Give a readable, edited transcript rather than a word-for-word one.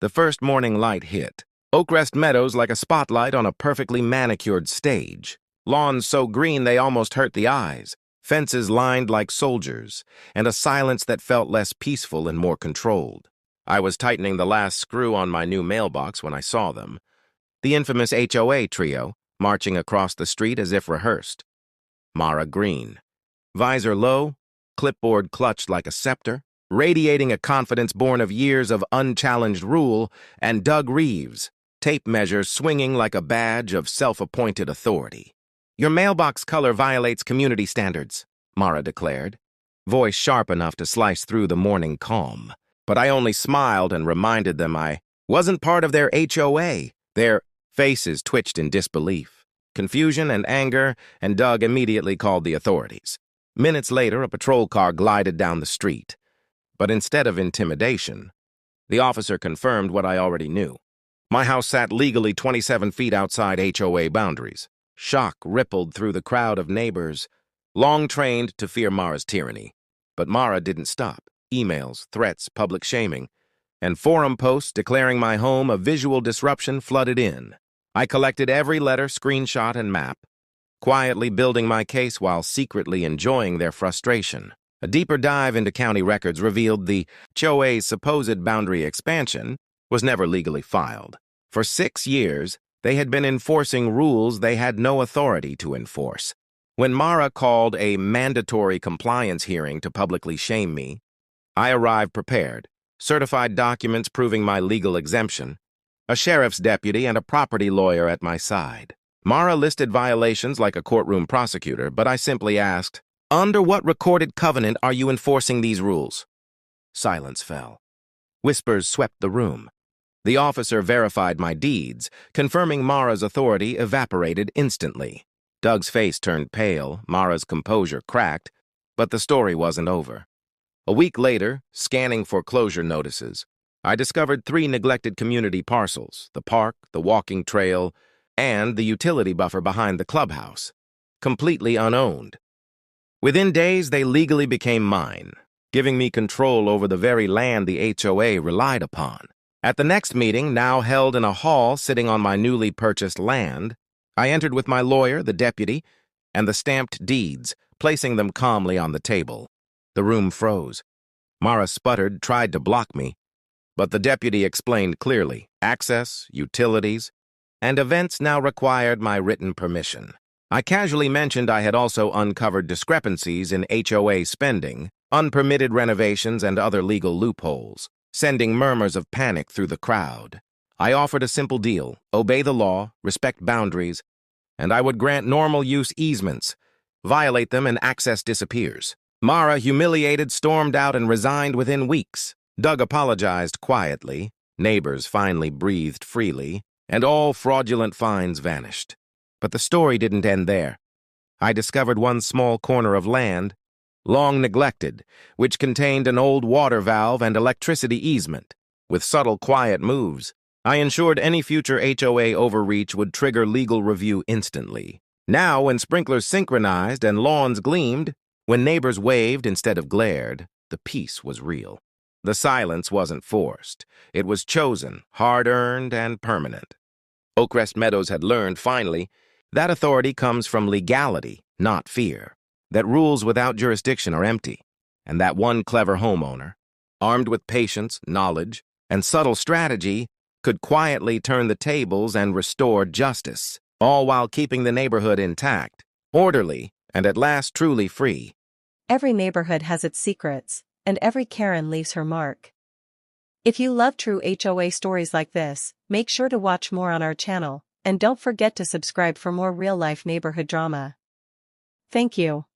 The first morning light hit. Oakrest Meadows like a spotlight on a perfectly manicured stage. Lawns so green they almost hurt the eyes. Fences lined like soldiers, and a silence that felt less peaceful and more controlled. I was tightening the last screw on my new mailbox when I saw them. The infamous HOA trio, marching across the street as if rehearsed. Mara Green. Visor low, clipboard clutched like a scepter, radiating a confidence born of years of unchallenged rule, and Doug Reeves, tape measure swinging like a badge of self-appointed authority. "Your mailbox color violates community standards," Mara declared, voice sharp enough to slice through the morning calm. But I only smiled and reminded them I wasn't part of their HOA. Their faces twitched in disbelief, confusion and anger, and Doug immediately called the authorities. Minutes later, a patrol car glided down the street. But instead of intimidation, the officer confirmed what I already knew. My house sat legally 27 feet outside HOA boundaries. Shock rippled through the crowd of neighbors, long trained to fear Mara's tyranny. But Mara didn't stop. Emails, threats, public shaming, and forum posts declaring my home a visual disruption flooded in. I collected every letter, screenshot, and map, quietly building my case while secretly enjoying their frustration. A deeper dive into county records revealed the HOA's supposed boundary expansion was never legally filed. For 6 years, they had been enforcing rules they had no authority to enforce. When Mara called a mandatory compliance hearing to publicly shame me, I arrived prepared, certified documents proving my legal exemption, a sheriff's deputy and a property lawyer at my side. Mara listed violations like a courtroom prosecutor, but I simply asked, "Under what recorded covenant are you enforcing these rules?" Silence fell. Whispers swept the room. The officer verified my deeds, confirming Mara's authority evaporated instantly. Doug's face turned pale, Mara's composure cracked, but the story wasn't over. A week later, scanning foreclosure notices, I discovered 3 neglected community parcels: the park, the walking trail, and the utility buffer behind the clubhouse, completely unowned. Within days, they legally became mine, giving me control over the very land the HOA relied upon. At the next meeting, now held in a hall sitting on my newly purchased land, I entered with my lawyer, the deputy, and the stamped deeds, placing them calmly on the table. The room froze. Mara sputtered, tried to block me, but the deputy explained clearly: access, utilities, and events now required my written permission. I casually mentioned I had also uncovered discrepancies in HOA spending, unpermitted renovations, and other legal loopholes, sending murmurs of panic through the crowd. I offered a simple deal: obey the law, respect boundaries, and I would grant normal use easements. Violate them and access disappears. Mara, humiliated, stormed out and resigned within weeks. Doug apologized quietly, neighbors finally breathed freely, and all fraudulent fines vanished. But the story didn't end there. I discovered one small corner of land, long neglected, which contained an old water valve and electricity easement. With subtle, quiet moves, I ensured any future HOA overreach would trigger legal review instantly. Now, when sprinklers synchronized and lawns gleamed, when neighbors waved instead of glared, the peace was real. The silence wasn't forced. It was chosen, hard-earned, and permanent. Oakrest Meadows had learned, finally, that authority comes from legality, not fear. That rules without jurisdiction are empty. And that one clever homeowner, armed with patience, knowledge, and subtle strategy, could quietly turn the tables and restore justice, all while keeping the neighborhood intact, orderly, and at last truly free. Every neighborhood has its secrets, and every Karen leaves her mark. If you love true HOA stories like this, make sure to watch more on our channel, and don't forget to subscribe for more real-life neighborhood drama. Thank you.